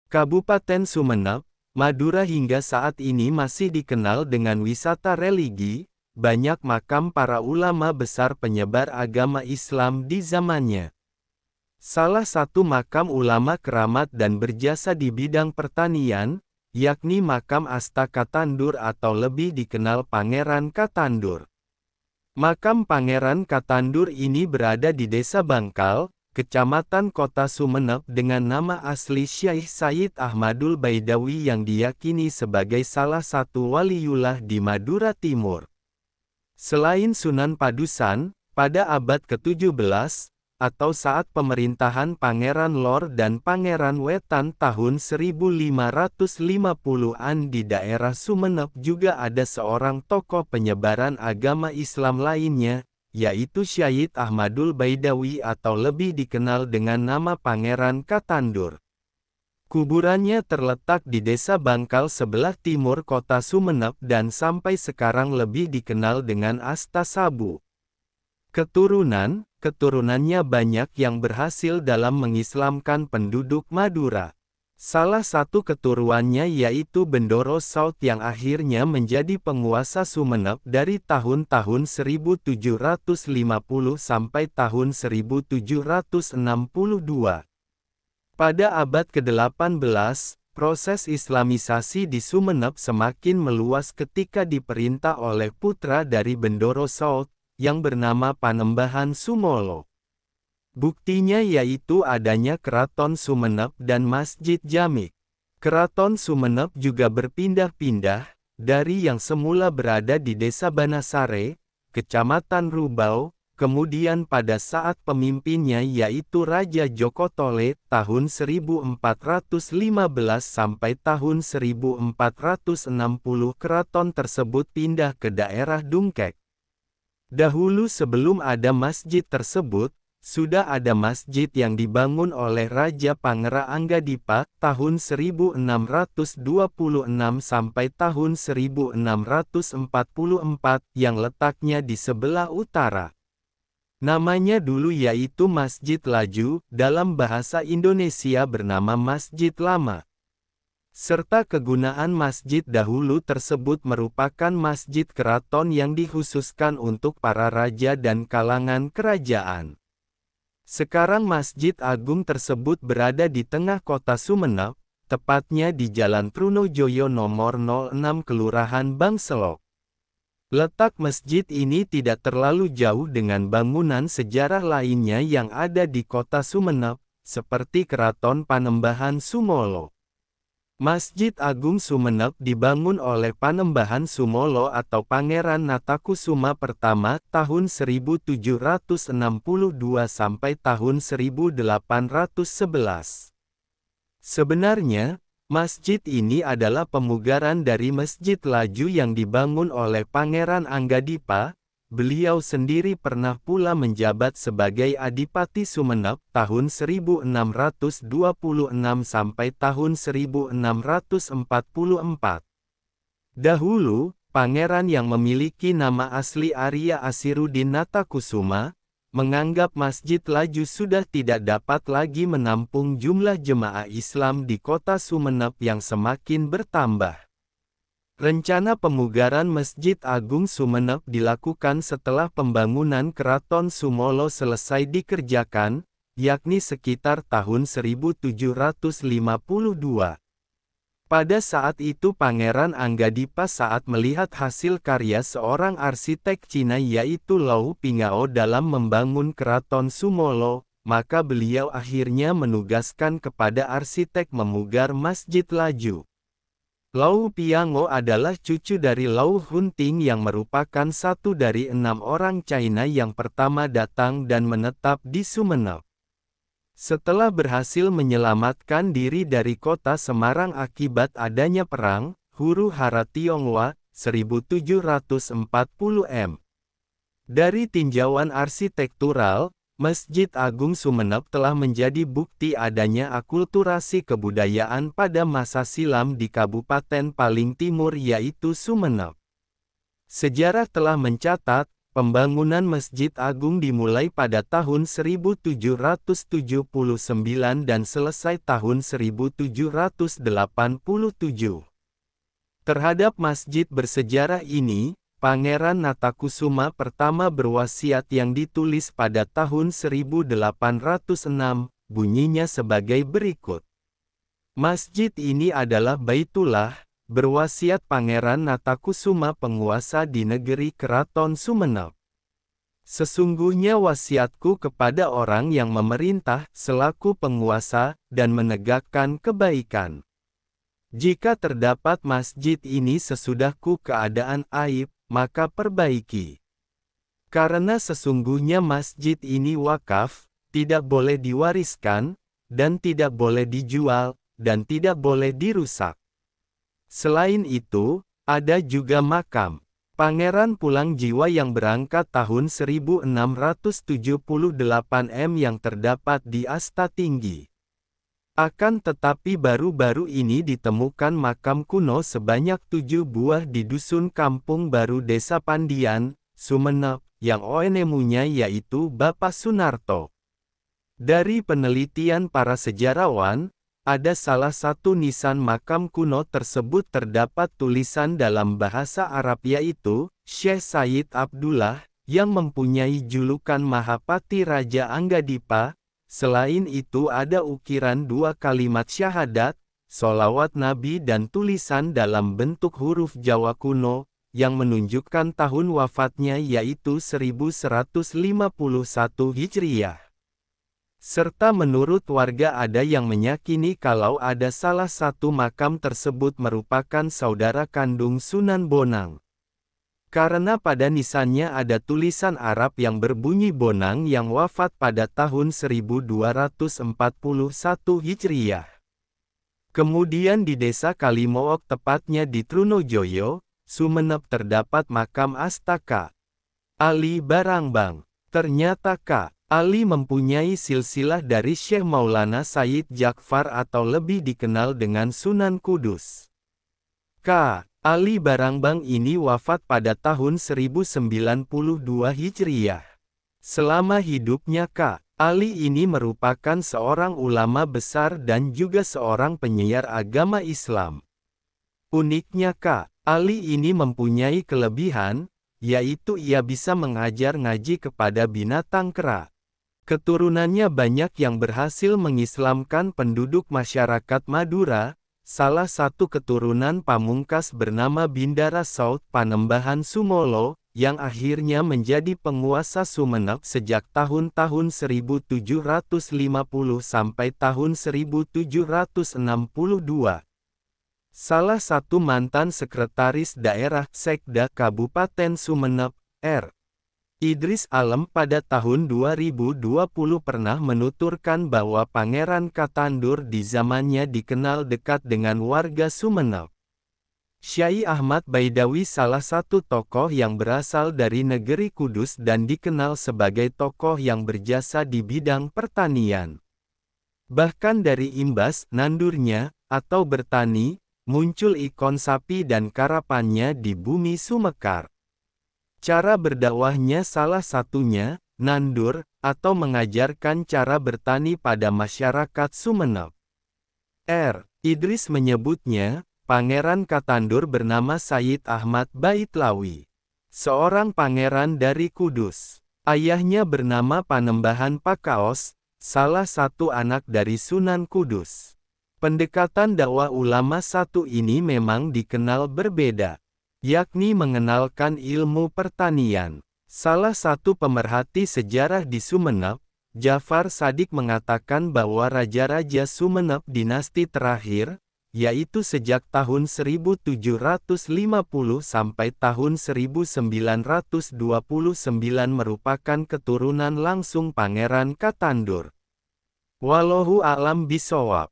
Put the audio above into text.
Kabupaten Sumeneb, Madura hingga saat ini masih dikenal dengan wisata religi, banyak makam para ulama besar penyebar agama Islam di zamannya. Salah satu makam ulama keramat dan berjasa di bidang pertanian, yakni makam Asta Katandur atau lebih dikenal Pangeran Katandur. Makam Pangeran Katandur ini berada di Desa Bangkal, Kecamatan Kota Sumeneb dengan nama asli Syekh Sayyid Ahmadul Baidawi yang diyakini sebagai salah satu waliullah di Madura Timur. Selain Sunan Padusan, pada abad ke-17, atau saat pemerintahan Pangeran Lor dan Pangeran Wetan tahun 1550-an di daerah Sumeneb juga ada seorang tokoh penyebaran agama Islam lainnya, yaitu Syekh Ahmadul Baidawi atau lebih dikenal dengan nama Pangeran Katandur. Kuburannya terletak di Desa Bangkal sebelah timur kota Sumeneb dan sampai sekarang lebih dikenal dengan Asta Sabu. Keturunannya banyak yang berhasil dalam mengislamkan penduduk Madura. Salah satu keturunannya yaitu Bendoro Saud yang akhirnya menjadi penguasa Sumeneb dari tahun-tahun 1750 sampai tahun 1762. Pada abad ke-18, proses Islamisasi di Sumeneb semakin meluas ketika diperintah oleh putra dari Bendoro Saud, yang bernama Panembahan Sumolo. Buktinya yaitu adanya Keraton Sumeneb dan Masjid Jamik. Keraton Sumeneb juga berpindah-pindah, dari yang semula berada di Desa Banasare, Kecamatan Rubau, kemudian pada saat pemimpinnya yaitu Raja Joko Tole, tahun 1415 sampai tahun 1460 keraton tersebut pindah ke daerah Dungkek. Dahulu sebelum ada masjid tersebut, sudah ada masjid yang dibangun oleh Raja Pangera Anggadipa tahun 1626 sampai tahun 1644 yang letaknya di sebelah utara. Namanya dulu yaitu Masjid Laju, dalam bahasa Indonesia bernama Masjid Lama. Serta kegunaan masjid dahulu tersebut merupakan masjid keraton yang dikhususkan untuk para raja dan kalangan kerajaan. Sekarang Masjid Agung tersebut berada di tengah kota Sumeneb, tepatnya di Jalan Trunojoyo nomor 06 Kelurahan Bangselok. Letak masjid ini tidak terlalu jauh dengan bangunan sejarah lainnya yang ada di kota Sumeneb, seperti Keraton Panembahan Sumolo. Masjid Agung Sumeneb dibangun oleh Panembahan Sumolo atau Pangeran Natakusuma pertama tahun 1762 sampai tahun 1811. Sebenarnya, masjid ini adalah pemugaran dari Masjid Laju yang dibangun oleh Pangeran Anggadipa. Beliau sendiri pernah pula menjabat sebagai Adipati Sumeneb tahun 1626 sampai tahun 1644. Dahulu, pangeran yang memiliki nama asli Arya Asiruddin Natakusuma, menganggap Masjid Laju sudah tidak dapat lagi menampung jumlah jemaah Islam di kota Sumeneb yang semakin bertambah. Rencana pemugaran Masjid Agung Sumeneb dilakukan setelah pembangunan Keraton Sumolo selesai dikerjakan, yakni sekitar tahun 1752. Pada saat itu Pangeran Anggadipa saat melihat hasil karya seorang arsitek Cina yaitu Lau Pingao dalam membangun Keraton Sumolo, maka beliau akhirnya menugaskan kepada arsitek memugar Masjid Laju. Lau Piango adalah cucu dari Lau Hunting yang merupakan satu dari 6 orang China yang pertama datang dan menetap di Sumeneb. Setelah berhasil menyelamatkan diri dari kota Semarang akibat adanya perang, Huru Hara Tionghoa, 1740 m. Dari tinjauan arsitektural, Masjid Agung Sumeneb telah menjadi bukti adanya akulturasi kebudayaan pada masa silam di kabupaten paling timur yaitu Sumeneb. Sejarah telah mencatat, Pembangunan Masjid Agung dimulai pada tahun 1779 dan selesai tahun 1787. Terhadap masjid bersejarah ini, Pangeran Natakusuma pertama berwasiat yang ditulis pada tahun 1806, bunyinya sebagai berikut. Masjid ini adalah Baitullah, berwasiat Pangeran Natakusuma penguasa di negeri Keraton Sumenep. Sesungguhnya wasiatku kepada orang yang memerintah selaku penguasa dan menegakkan kebaikan. Jika terdapat masjid ini sesudahku keadaan aib, maka perbaiki. Karena sesungguhnya masjid ini wakaf, tidak boleh diwariskan, dan tidak boleh dijual, dan tidak boleh dirusak. Selain itu, ada juga makam Pangeran Pulang Jiwa yang berangkat tahun 1678 yang terdapat di Asta Tinggi. Akan tetapi baru-baru ini ditemukan makam kuno sebanyak 7 buah di Dusun Kampung Baru Desa Pandian, Sumenep, yang oenemunya yaitu Bapak Sunarto. Dari penelitian para sejarawan, ada salah satu nisan makam kuno tersebut terdapat tulisan dalam bahasa Arab yaitu, Syekh Sayyid Abdullah, yang mempunyai julukan Mahapati Raja Anggadipa. Selain itu ada ukiran 2 kalimat syahadat, sholawat Nabi dan tulisan dalam bentuk huruf Jawa kuno, yang menunjukkan tahun wafatnya yaitu 1151 Hijriyah. Serta menurut warga ada yang meyakini kalau ada salah satu makam tersebut merupakan saudara kandung Sunan Bonang. Karena pada nisannya ada tulisan Arab yang berbunyi Bonang yang wafat pada tahun 1241 Hijriyah. Kemudian di desa Kalimook tepatnya di Trunojoyo, Sumenep terdapat makam Astaka Ali Barangbang. Ternyata K. Ali mempunyai silsilah dari Syekh Maulana Sayyid Jakfar atau lebih dikenal dengan Sunan Kudus. K. Ali Barangbang ini wafat pada tahun 1092 Hijriyah. Selama hidupnya K. Ali ini merupakan seorang ulama besar dan juga seorang penyiar agama Islam. Uniknya K. Ali ini mempunyai kelebihan, yaitu ia bisa mengajar ngaji kepada binatang kera. Keturunannya banyak yang berhasil mengislamkan penduduk masyarakat Madura. Salah satu keturunan pamungkas bernama Bindara Saud Panembahan Sumolo, yang akhirnya menjadi penguasa Sumenep sejak tahun-tahun 1750 sampai tahun 1762. Salah satu mantan sekretaris daerah Sekda Kabupaten Sumenep, R. Idris Alem pada tahun 2020 pernah menuturkan bahwa Pangeran Katandur di zamannya dikenal dekat dengan warga Sumenep. Syai Ahmad Baidawi salah satu tokoh yang berasal dari negeri Kudus dan dikenal sebagai tokoh yang berjasa di bidang pertanian. Bahkan dari imbas nandurnya, atau bertani, muncul ikon sapi dan karapannya di bumi Sumekar. Cara berdakwahnya salah satunya, nandur, atau mengajarkan cara bertani pada masyarakat Sumenep. R. Idris menyebutnya, Pangeran Katandur bernama Sayyid Ahmad Baitlawi. Seorang pangeran dari Kudus. Ayahnya bernama Panembahan Pakaos, salah satu anak dari Sunan Kudus. Pendekatan dakwah ulama satu ini memang dikenal berbeda, yakni mengenalkan ilmu pertanian. Salah satu pemerhati sejarah di Sumenep, Jafar Sadik mengatakan bahwa raja-raja Sumenep dinasti terakhir, yaitu sejak tahun 1750 sampai tahun 1929 merupakan keturunan langsung Pangeran Katandur. Wallahu a'lam bishawab.